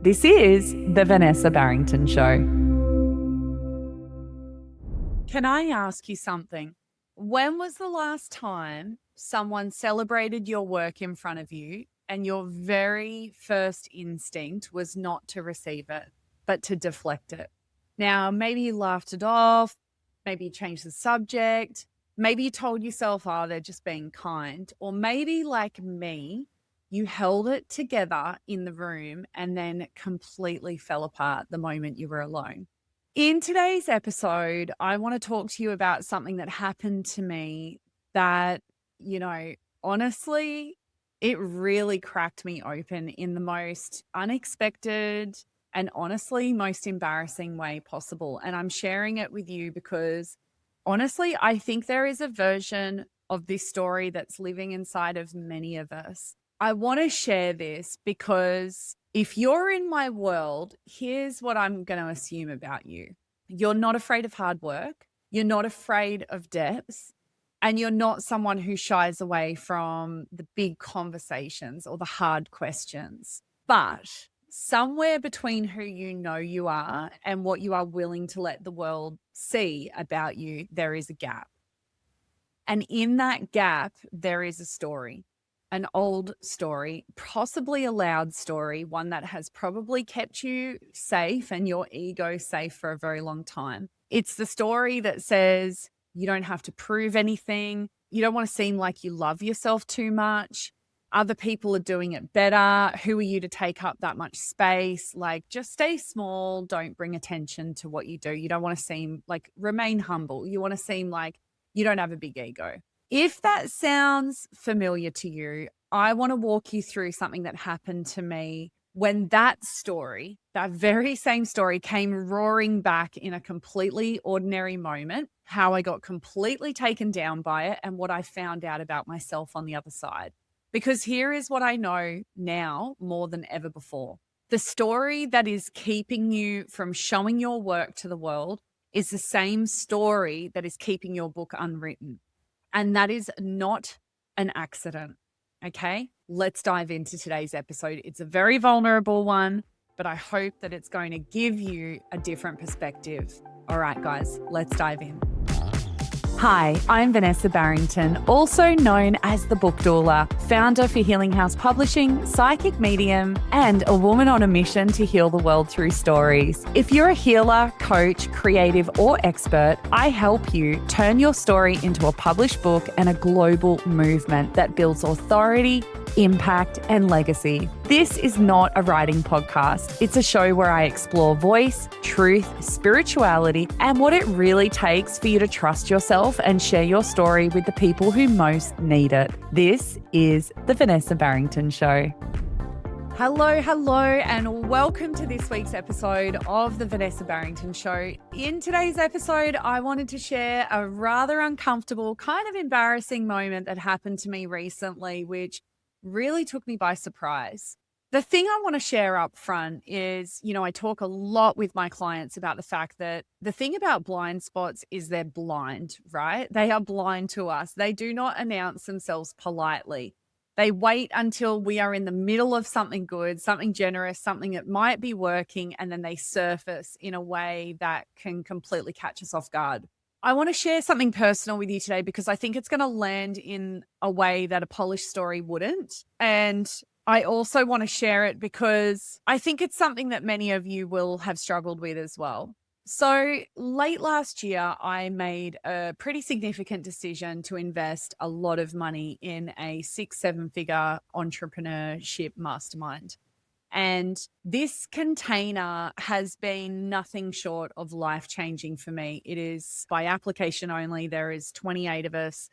This is the Vanessa Barrington Show. Can I ask you something? When was the last time someone celebrated your work in front of you and your very first instinct was not to receive it, but to deflect it? Now, maybe you laughed it off, maybe you changed the subject, maybe you told yourself, oh, they're just being kind, or maybe like me, you held it together in the room and then completely fell apart the moment you were alone. In today's episode, I want to talk to you about something that happened to me that, honestly, it really cracked me open in the most unexpected and honestly most embarrassing way possible. And I'm sharing it with you because honestly, I think there is a version of this story that's living inside of many of us. I want to share this because if you're in my world, here's what I'm going to assume about you. You're not afraid of hard work. You're not afraid of depths. And you're not someone who shies away from the big conversations or the hard questions. But somewhere between who you know you are and what you are willing to let the world see about you, there is a gap. And in that gap, there is a story. An old story, possibly a loud story, one that has probably kept you safe and your ego safe for a very long time. It's the story that says you don't have to prove anything. You don't want to seem like you love yourself too much. Other people are doing it better. Who are you to take up that much space? Like, just stay small. Don't bring attention to what you do. You don't want to seem like, remain humble. You want to seem like you don't have a big ego. If that sounds familiar to you, I want to walk you through something that happened to me when that story, that very same story, came roaring back in a completely ordinary moment, how I got completely taken down by it and what I found out about myself on the other side. Because here is what I know now more than ever before. The story that is keeping you from showing your work to the world is the same story that is keeping your book unwritten. And that is not an accident, okay? Let's dive into today's episode. It's a very vulnerable one, but I hope that it's going to give you a different perspective. All right, guys, let's dive in. Hi, I'm Vanessa Barrington, also known as the Book Doula, founder for Healing House Publishing, psychic medium, and a woman on a mission to heal the world through stories. If you're a healer, coach, creative, or expert, I help you turn your story into a published book and a global movement that builds authority, impact, and legacy. This is not a writing podcast. It's a show where I explore voice, truth, spirituality, and what it really takes for you to trust yourself and share your story with the people who most need it. This is the Vanessa Barrington Show. Hello, and welcome to this week's episode of the Vanessa Barrington Show. In today's episode, I wanted to share a rather uncomfortable, kind of embarrassing moment that happened to me recently, which really took me by surprise. The thing I want to share up front is, I talk a lot with my clients about the fact that the thing about blind spots is they're blind, right? They are blind to us. They do not announce themselves politely. They wait until we are in the middle of something good, something generous, something that might be working, and then they surface in a way that can completely catch us off guard. I want to share something personal with you today because I think it's going to land in a way that a polished story wouldn't. And I also want to share it because I think it's something that many of you will have struggled with as well. So late last year, I made a pretty significant decision to invest a lot of money in a 6-7-figure entrepreneurship mastermind. And this container has been nothing short of life-changing for me. It is by application only. There is 28 of us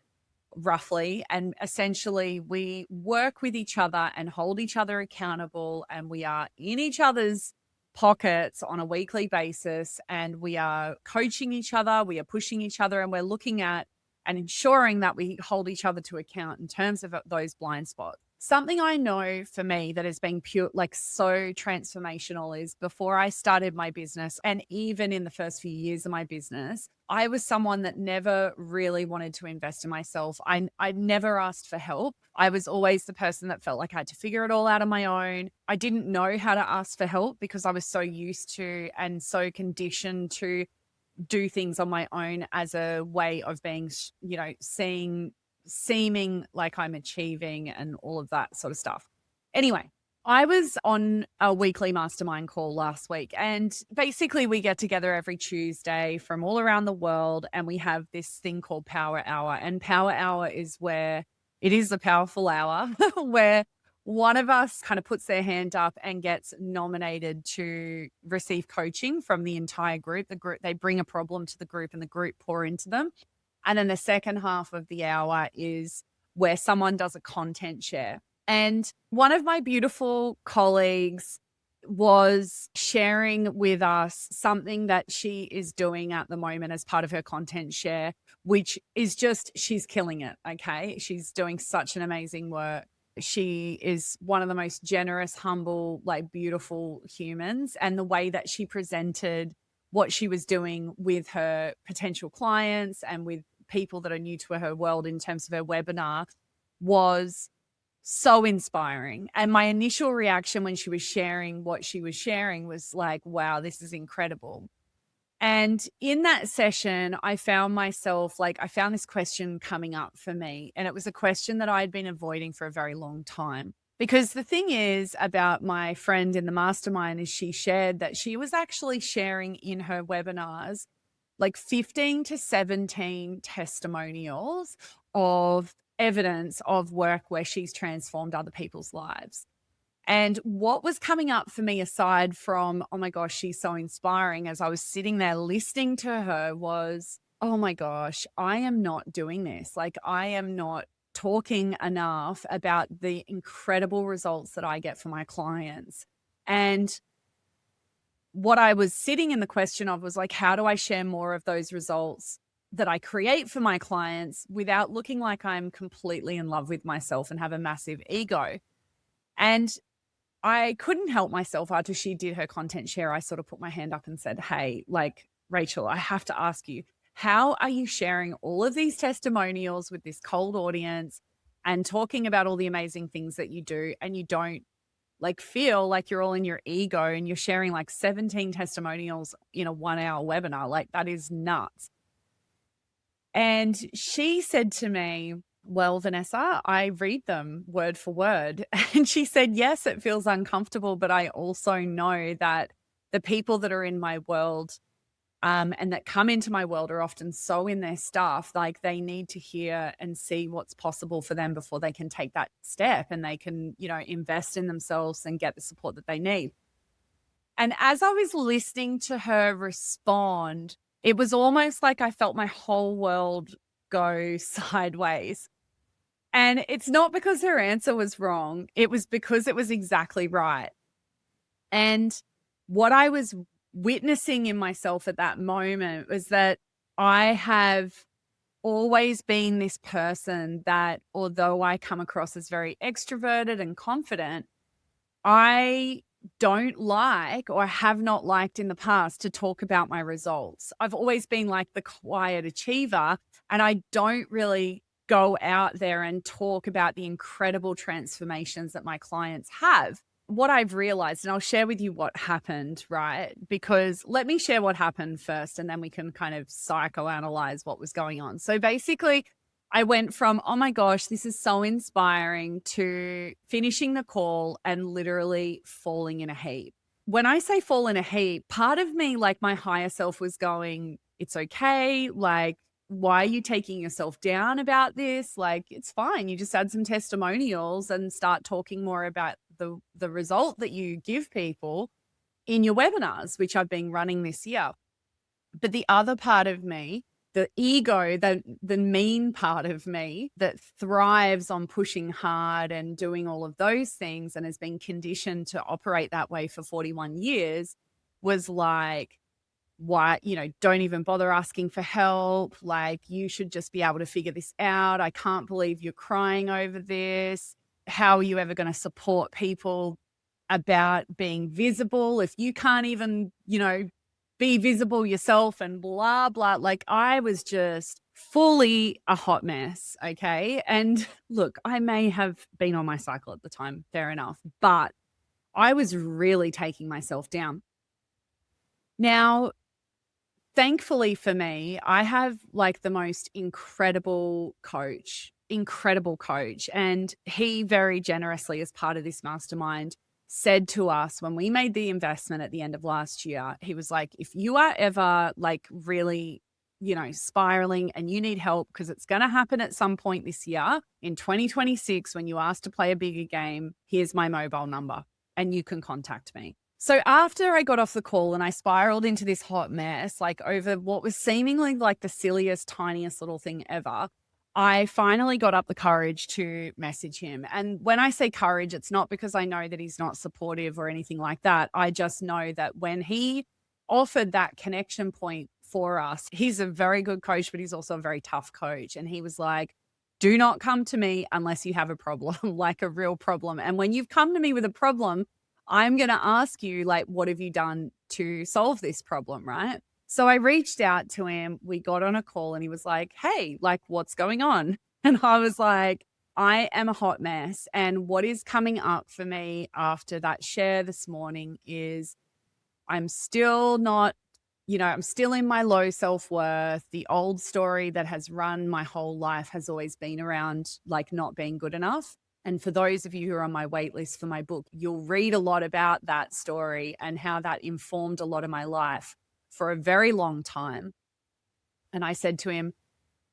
roughly. And essentially we work with each other and hold each other accountable. And we are in each other's pockets on a weekly basis. And we are coaching each other. We are pushing each other. And we're looking at and ensuring that we hold each other to account in terms of those blind spots. something I know for me that has been pure, like so transformational is before I started my business, and even in the first few years of my business, I was someone that never really wanted to invest in myself. I never asked for help. I was always the person that felt like I had to figure it all out on my own. I didn't know how to ask for help because I was so used to and so conditioned to do things on my own as a way of being, seeming like I'm achieving and all of that sort of stuff. Anyway, I was on a weekly mastermind call last week, and basically we get together every Tuesday from all around the world, and we have this thing called Power Hour. And Power Hour is where it is a powerful hour where one of us kind of puts their hand up and gets nominated to receive coaching from the entire group. The group, they bring a problem to the group and the group pour into them. And then the second half of the hour is where someone does a content share. And one of my beautiful colleagues was sharing with us something that she is doing at the moment as part of her content share, which is just, she's killing it. Okay. She's doing such an amazing work. She is one of the most generous, humble, like beautiful humans. And the way that she presented what she was doing with her potential clients and with people that are new to her world in terms of her webinar was so inspiring. And my initial reaction when she was sharing what she was sharing was like, wow, this is incredible. And in that session, I found myself I found this question coming up for me. And it was a question that I'd been avoiding for a very long time. Because the thing is about my friend in the mastermind is she shared that she was actually sharing in her webinars 15 to 17 testimonials of evidence of work where she's transformed other people's lives. And what was coming up for me, aside from, oh my gosh, she's so inspiring, as I was sitting there listening to her, was, oh my gosh, I am not doing this. I am not talking enough about the incredible results that I get for my clients. And what I was sitting in the question of was how do I share more of those results that I create for my clients without looking like I'm completely in love with myself and have a massive ego? And I couldn't help myself after she did her content share. I sort of put my hand up and said, hey, Rachel, I have to ask you, how are you sharing all of these testimonials with this cold audience and talking about all the amazing things that you do, and you don't feel like you're all in your ego and you're sharing 17 testimonials in a 1 hour webinar? That is nuts. And she said to me, well, Vanessa, I read them word for word. And she said, yes, it feels uncomfortable, but I also know that the people that are in my world and that come into my world are often so in their stuff, they need to hear and see what's possible for them before they can take that step and they can, invest in themselves and get the support that they need. And as I was listening to her respond, it was almost like I felt my whole world go sideways. And it's not because her answer was wrong. It was because it was exactly right. And what I was witnessing in myself at that moment was that I have always been this person that, although I come across as very extroverted and confident, I don't like, or have not liked in the past, to talk about my results. I've always been the quiet achiever, and I don't really go out there and talk about the incredible transformations that my clients have. What I've realized, and I'll share with you what happened, right? Because let me share what happened first, and then we can kind of psychoanalyze what was going on. So basically, I went from, oh my gosh, this is so inspiring, to finishing the call and literally falling in a heap. When I say fall in a heap, part of me, my higher self, was going, it's okay. Why are you taking yourself down about this? It's fine. You just add some testimonials and start talking more about the result that you give people in your webinars, which I've been running this year. But the other part of me, the ego, the mean part of me that thrives on pushing hard and doing all of those things and has been conditioned to operate that way for 41 years, was why, don't even bother asking for help. You should just be able to figure this out. I can't believe you're crying over this. how are you ever going to support people about being visible if you can't even, be visible yourself and blah, blah. Like I was just fully a hot mess. Okay. And look, I may have been on my cycle at the time, fair enough, but I was really taking myself down. Now, thankfully for me, I have like the most incredible coach. And he very generously, as part of this mastermind, said to us when we made the investment at the end of last year, he was like, if you are ever like really, spiraling and you need help, because it's going to happen at some point this year in 2026, when you ask to play a bigger game, here's my mobile number and you can contact me. So after I got off the call and I spiraled into this hot mess, like over what was seemingly like the silliest, tiniest little thing ever, I finally got up the courage to message him. And when I say courage, it's not because I know that he's not supportive or anything like that. I just know that when he offered that connection point for us, he's a very good coach, but he's also a very tough coach. And he was like, do not come to me unless you have a problem, like a real problem. And when you've come to me with a problem, I'm going to ask you, like, what have you done to solve this problem, right? So I reached out to him. We got on a call and he was like, hey, like, what's going on? And I was like, I am a hot mess. And what is coming up for me after that share this morning is I'm still not, I'm still in my low self-worth. The old story that has run my whole life has always been around like not being good enough. And for those of you who are on my wait list for my book, you'll read a lot about that story and how that informed a lot of my life for a very long time. And I said to him,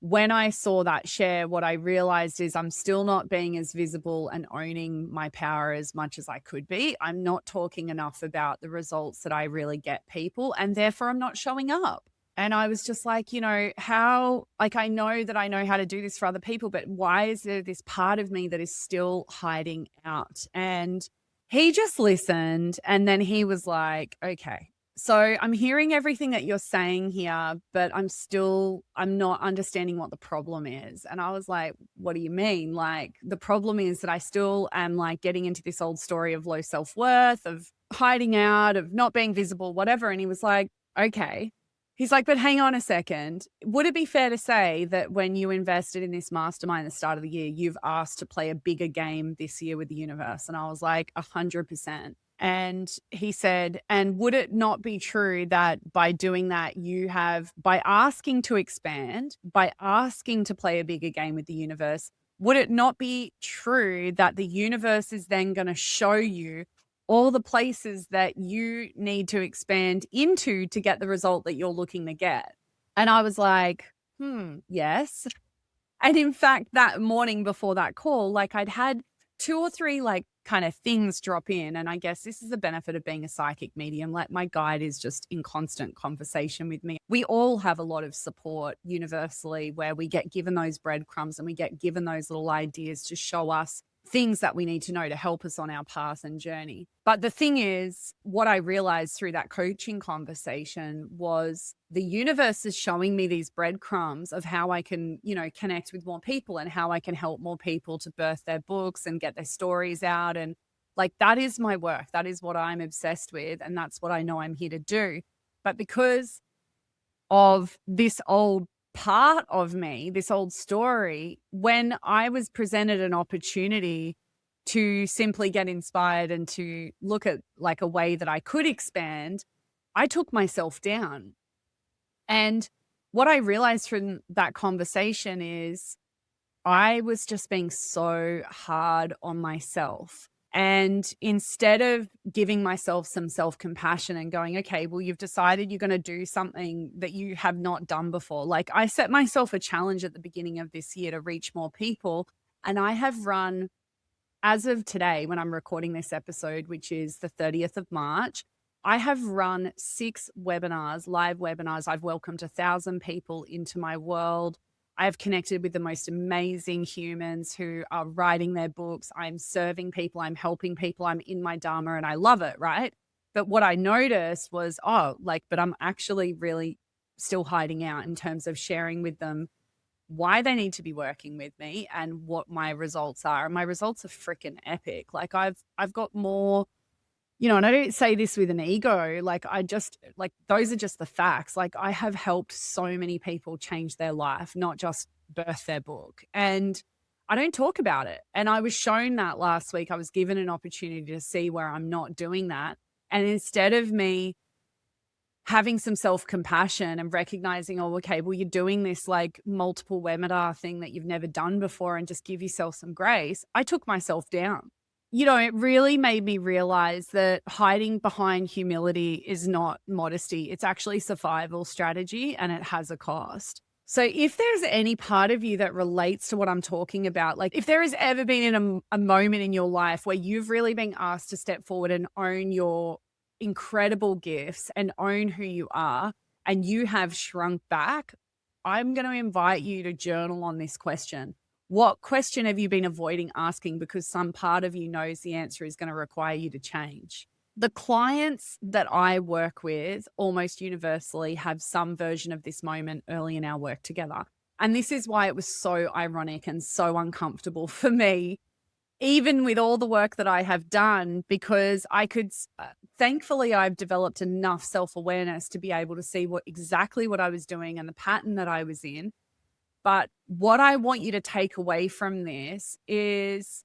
when I saw that share, what I realized is I'm still not being as visible and owning my power as much as I could be. I'm not talking enough about the results that I really get people, and therefore I'm not showing up. And I was just like, how, like, I know that I know how to do this for other people, but why is there this part of me that is still hiding out? And he just listened. And then he was like, okay, so I'm hearing everything that you're saying here, but I'm not understanding what the problem is. And I was like, what do you mean? Like, the problem is that I still am like getting into this old story of low self-worth, of hiding out, of not being visible, whatever. And he was like, okay. He's like, but hang on a second. Would it be fair to say that when you invested in this mastermind at the start of the year, you've asked to play a bigger game this year with the universe? And I was like, 100%. And he said, and would it not be true that by doing that, by asking to expand, by asking to play a bigger game with the universe, would it not be true that the universe is then going to show you all the places that you need to expand into to get the result that you're looking to get? And I was like, yes. And in fact, that morning before that call, like I'd had 2 or 3 like kind of things drop in. And I guess this is the benefit of being a psychic medium. Like my guide is just in constant conversation with me. We all have a lot of support universally where we get given those breadcrumbs and we get given those little ideas to show us things that we need to know to help us on our path and journey. But the thing is, what I realized through that coaching conversation was the universe is showing me these breadcrumbs of how I can, connect with more people and how I can help more people to birth their books and get their stories out. And like, that is my work. That is what I'm obsessed with. And that's what I know I'm here to do. But because of this old part of me, this old story, when I was presented an opportunity to simply get inspired and to look at like a way that I could expand, I took myself down. And what I realized from that conversation is I was just being so hard on myself. And instead of giving myself some self-compassion and going, okay, well, you've decided you're going to do something that you have not done before. Like I set myself a challenge at the beginning of this year to reach more people. And I have run, as of today, when I'm recording this episode, which is the 30th of March, I have run 6 webinars, live webinars. I've welcomed 1,000 people into my world. I've connected with the most amazing humans who are writing their books. I'm serving people. I'm helping people. I'm in my dharma and I love it, right? But what I noticed was, but I'm actually really still hiding out in terms of sharing with them why they need to be working with me and what my results are. And my results are freaking epic. Like I've got more, and I don't say this with an ego, like those are just the facts. Like I have helped so many people change their life, not just birth their book. And I don't talk about it. And I was shown that last week. I was given an opportunity to see where I'm not doing that. And instead of me having some self-compassion and recognizing, oh, okay, well, you're doing this like multiple webinar thing that you've never done before and just give yourself some grace, I took myself down. It really made me realize that hiding behind humility is not modesty. It's actually survival strategy, and it has a cost. So if there's any part of you that relates to what I'm talking about, like if there has ever been in a moment in your life where you've really been asked to step forward and own your incredible gifts and own who you are, and you have shrunk back, I'm going to invite you to journal on this question. What question have you been avoiding asking because some part of you knows the answer is going to require you to change? The clients that I work with almost universally have some version of this moment early in our work together. And this is why it was so ironic and so uncomfortable for me, even with all the work that I have done, because I could, thankfully, I've developed enough self-awareness to be able to see exactly what I was doing and the pattern that I was in. But what I want you to take away from this is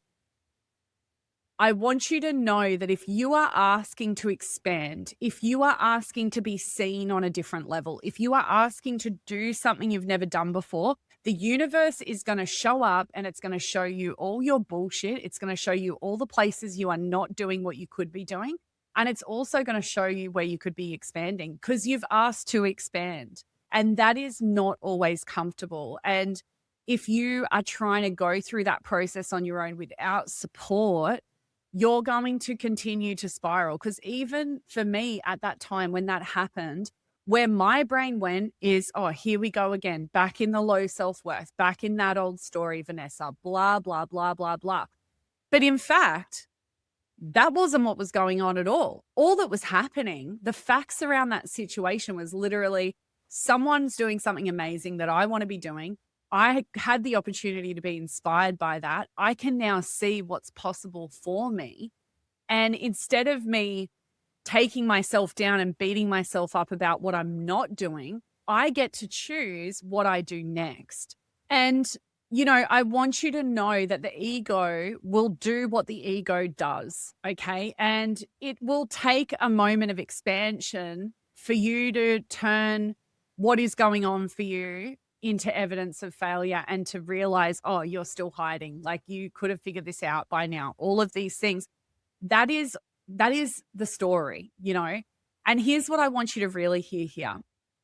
I want you to know that if you are asking to expand, if you are asking to be seen on a different level, if you are asking to do something you've never done before, the universe is going to show up and it's going to show you all your bullshit. It's going to show you all the places you are not doing what you could be doing. And it's also going to show you where you could be expanding because you've asked to expand. And that is not always comfortable. And if you are trying to go through that process on your own without support, you're going to continue to spiral. Because even for me at that time when that happened, where my brain went is, oh, here we go again, back in the low self-worth, back in that old story, Vanessa, blah, blah, blah, blah, blah. But in fact, that wasn't what was going on at all. All that was happening, the facts around that situation was literally someone's doing something amazing that I want to be doing. I had the opportunity to be inspired by that. I can now see what's possible for me. And instead of me taking myself down and beating myself up about what I'm not doing, I get to choose what I do next. And, I want you to know that the ego will do what the ego does, okay? And it will take a moment of expansion for you to turn what is going on for you into evidence of failure and to realize, oh, you're still hiding. Like you could have figured this out by now. All of these things. That is the story, And here's what I want you to really hear here.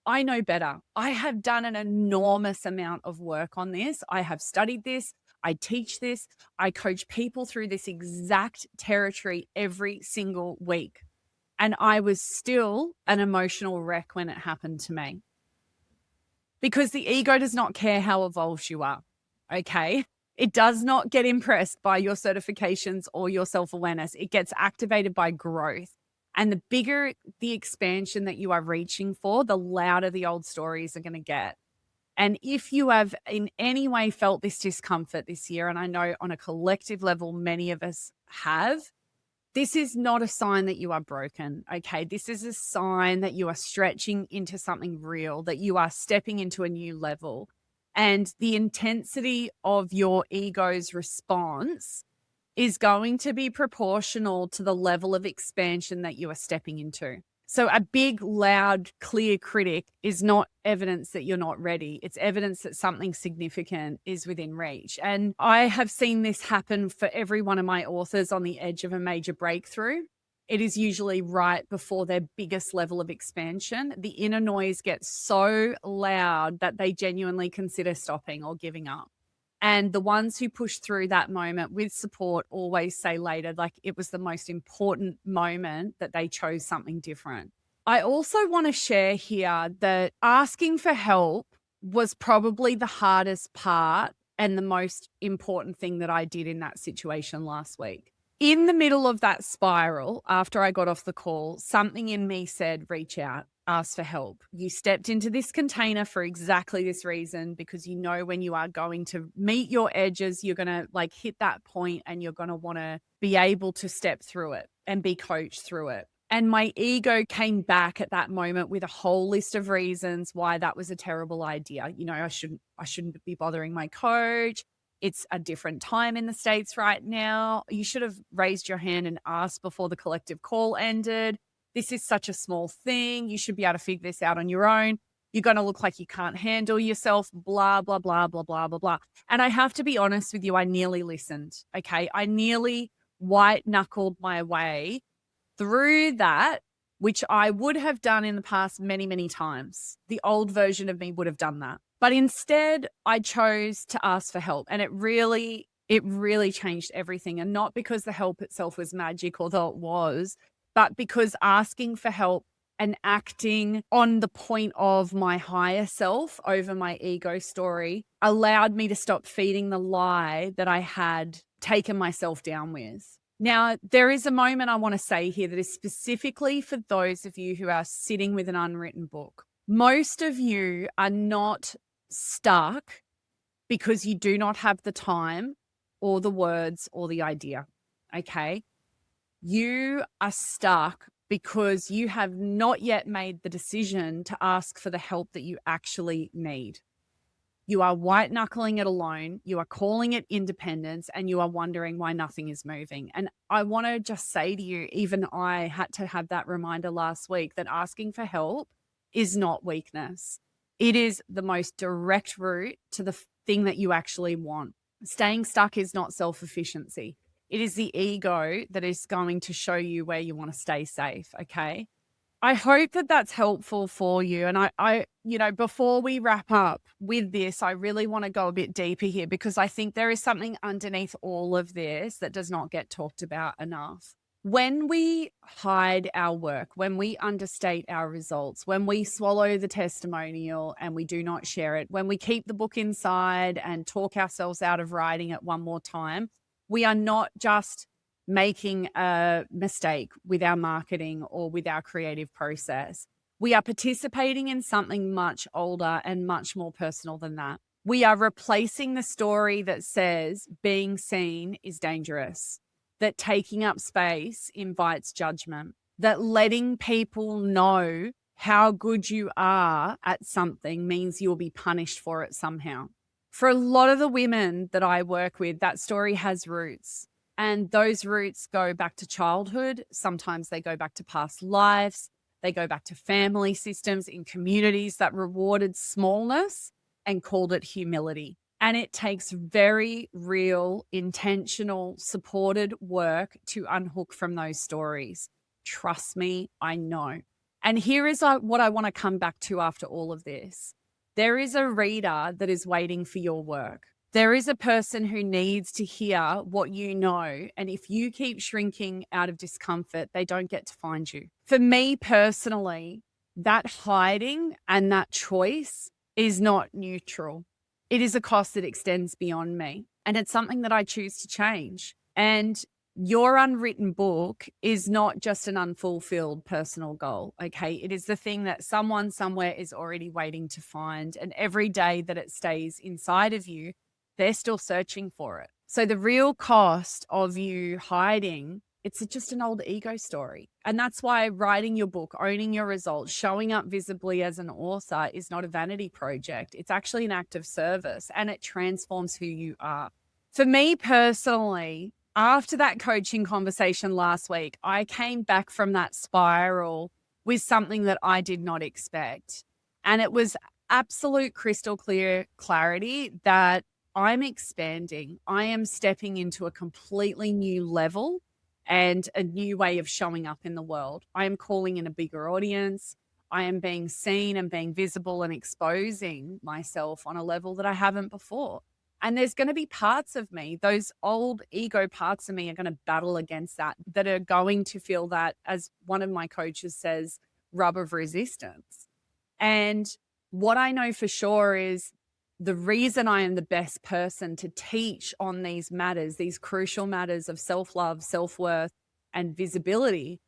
I know better. I have done an enormous amount of work on this. I have studied this. I teach this. I coach people through this exact territory every single week. And I was still an emotional wreck when it happened to me. Because the ego does not care how evolved you are, okay? It does not get impressed by your certifications or your self-awareness. It gets activated by growth. And the bigger the expansion that you are reaching for, the louder the old stories are going to get. And if you have in any way felt this discomfort this year, and I know on a collective level, many of us have, this is not a sign that you are broken, okay? This is a sign that you are stretching into something real, that you are stepping into a new level. And the intensity of your ego's response is going to be proportional to the level of expansion that you are stepping into. So a big, loud, clear critic is not evidence that you're not ready. It's evidence that something significant is within reach. And I have seen this happen for every one of my authors on the edge of a major breakthrough. It is usually right before their biggest level of expansion. The inner noise gets so loud that they genuinely consider stopping or giving up. And the ones who push through that moment with support always say later, like it was the most important moment that they chose something different. I also want to share here that asking for help was probably the hardest part and the most important thing that I did in that situation last week. In the middle of that spiral, after I got off the call, something in me said, reach out, ask for help. You stepped into this container for exactly this reason, because you know when you are going to meet your edges, you're going to like hit that point and you're going to want to be able to step through it and be coached through it. And my ego came back at that moment with a whole list of reasons why that was a terrible idea. You know, I shouldn't be bothering my coach. It's a different time in the States right now. You should have raised your hand and asked before the collective call ended. This is such a small thing. You should be able to figure this out on your own. You're going to look like you can't handle yourself, blah, blah, blah, blah, blah, blah, blah. And I have to be honest with you, I nearly listened, okay? I nearly white-knuckled my way through that, which I would have done in the past many, many times. The old version of me would have done that. But instead, I chose to ask for help. And it really changed everything. And not because the help itself was magic, although it was, but because asking for help and acting on the point of my higher self over my ego story allowed me to stop feeding the lie that I had taken myself down with. Now, there is a moment I want to say here that is specifically for those of you who are sitting with an unwritten book. Most of you are not stuck because you do not have the time or the words or the idea, okay? You are stuck because you have not yet made the decision to ask for the help that you actually need. You are white knuckling it alone. You are calling it independence, and you are wondering why nothing is moving. And I want to just say to you, even I had to have that reminder last week that asking for help is not weakness. It is the most direct route to the thing that you actually want. Staying stuck is not self-efficiency. It is the ego that is going to show you where you want to stay safe. Okay. I hope that that's helpful for you. And I, before we wrap up with this, I really want to go a bit deeper here, because I think there is something underneath all of this that does not get talked about enough. When we hide our work, when we understate our results, when we swallow the testimonial and we do not share it, when we keep the book inside and talk ourselves out of writing it one more time, we are not just making a mistake with our marketing or with our creative process. We are participating in something much older and much more personal than that. We are replacing the story that says being seen is dangerous, that taking up space invites judgment, that letting people know how good you are at something means you'll be punished for it somehow. For a lot of the women that I work with, that story has roots. And those roots go back to childhood. Sometimes they go back to past lives. They go back to family systems in communities that rewarded smallness and called it humility. And it takes very real, intentional, supported work to unhook from those stories. Trust me, I know. And here is what I want to come back to after all of this. There is a reader that is waiting for your work. There is a person who needs to hear what you know. And if you keep shrinking out of discomfort, they don't get to find you. For me personally, that hiding and that choice is not neutral. It is a cost that extends beyond me. And it's something that I choose to change. And your unwritten book is not just an unfulfilled personal goal, okay? It is the thing that someone somewhere is already waiting to find. And every day that it stays inside of you, they're still searching for it. So the real cost of you hiding, it's just an old ego story. And that's why writing your book, owning your results, showing up visibly as an author is not a vanity project. It's actually an act of service, and it transforms who you are. For me personally, after that coaching conversation last week, I came back from that spiral with something that I did not expect. And it was absolute crystal clear clarity that I'm expanding. I am stepping into a completely new level and a new way of showing up in the world. I am calling in a bigger audience. I am being seen and being visible and exposing myself on a level that I haven't before. And there's going to be parts of me, those old ego parts of me are going to battle against that are going to feel that, as one of my coaches says, rub of resistance. And what I know for sure is the reason I am the best person to teach on these matters, these crucial matters of self-love, self-worth, and visibility,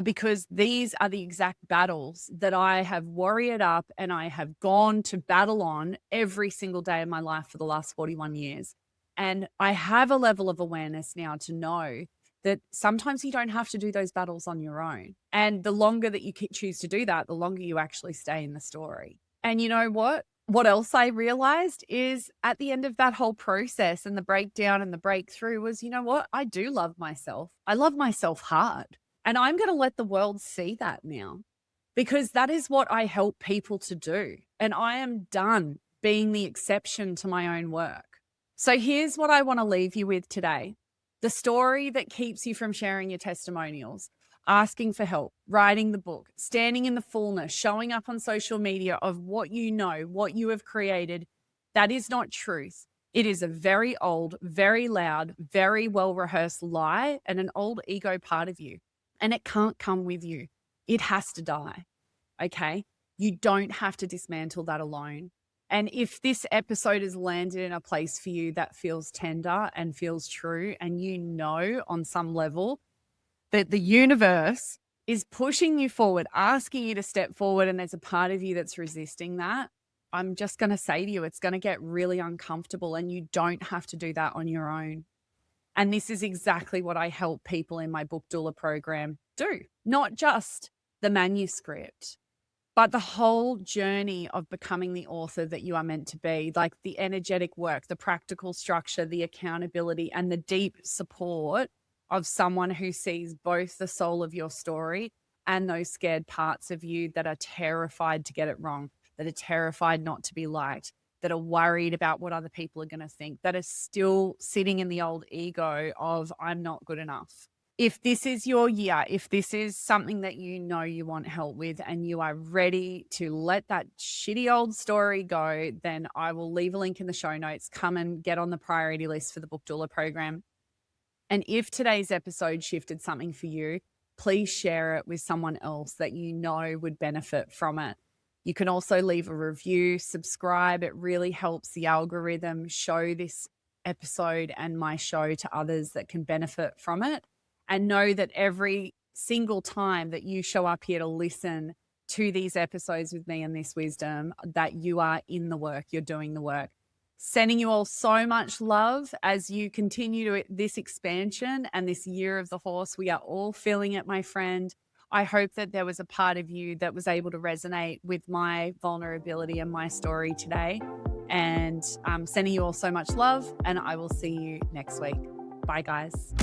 because these are the exact battles that I have warriored up and I have gone to battle on every single day of my life for the last 41 years. And I have a level of awareness now to know that sometimes you don't have to do those battles on your own. And the longer that you choose to do that, the longer you actually stay in the story. And you know what? What else I realized is at the end of that whole process and the breakdown and the breakthrough was, you know what? I do love myself. I love myself hard. And I'm going to let the world see that now, because that is what I help people to do. And I am done being the exception to my own work. So here's what I want to leave you with today. The story that keeps you from sharing your testimonials, asking for help, writing the book, standing in the fullness, showing up on social media of what you know, what you have created, that is not truth. It is a very old, very loud, very well-rehearsed lie and an old ego part of you. And it can't come with you. It has to die, okay? You don't have to dismantle that alone. And if this episode has landed in a place for you that feels tender and feels true, and you know on some level that the universe is pushing you forward, asking you to step forward, and there's a part of you that's resisting that, I'm just going to say to you, it's going to get really uncomfortable, and you don't have to do that on your own. And this is exactly what I help people in my Book Doula program do, not just the manuscript, but the whole journey of becoming the author that you are meant to be, like the energetic work, the practical structure, the accountability, and the deep support of someone who sees both the soul of your story and those scared parts of you that are terrified to get it wrong, that are terrified not to be liked, that are worried about what other people are going to think, that are still sitting in the old ego of I'm not good enough. If this is your year, if this is something that you know you want help with and you are ready to let that shitty old story go, then I will leave a link in the show notes. Come and get on the priority list for the Book Doula program. And if today's episode shifted something for you, please share it with someone else that you know would benefit from it. You can also leave a review, subscribe. It really helps the algorithm show this episode and my show to others that can benefit from it. And know that every single time that you show up here to listen to these episodes with me and this wisdom, that you are in the work, you're doing the work. Sending you all so much love as you continue this expansion and this year of the horse. We are all feeling it, my friend. I hope that there was a part of you that was able to resonate with my vulnerability and my story today. And I'm sending you all so much love, and I will see you next week. Bye, guys.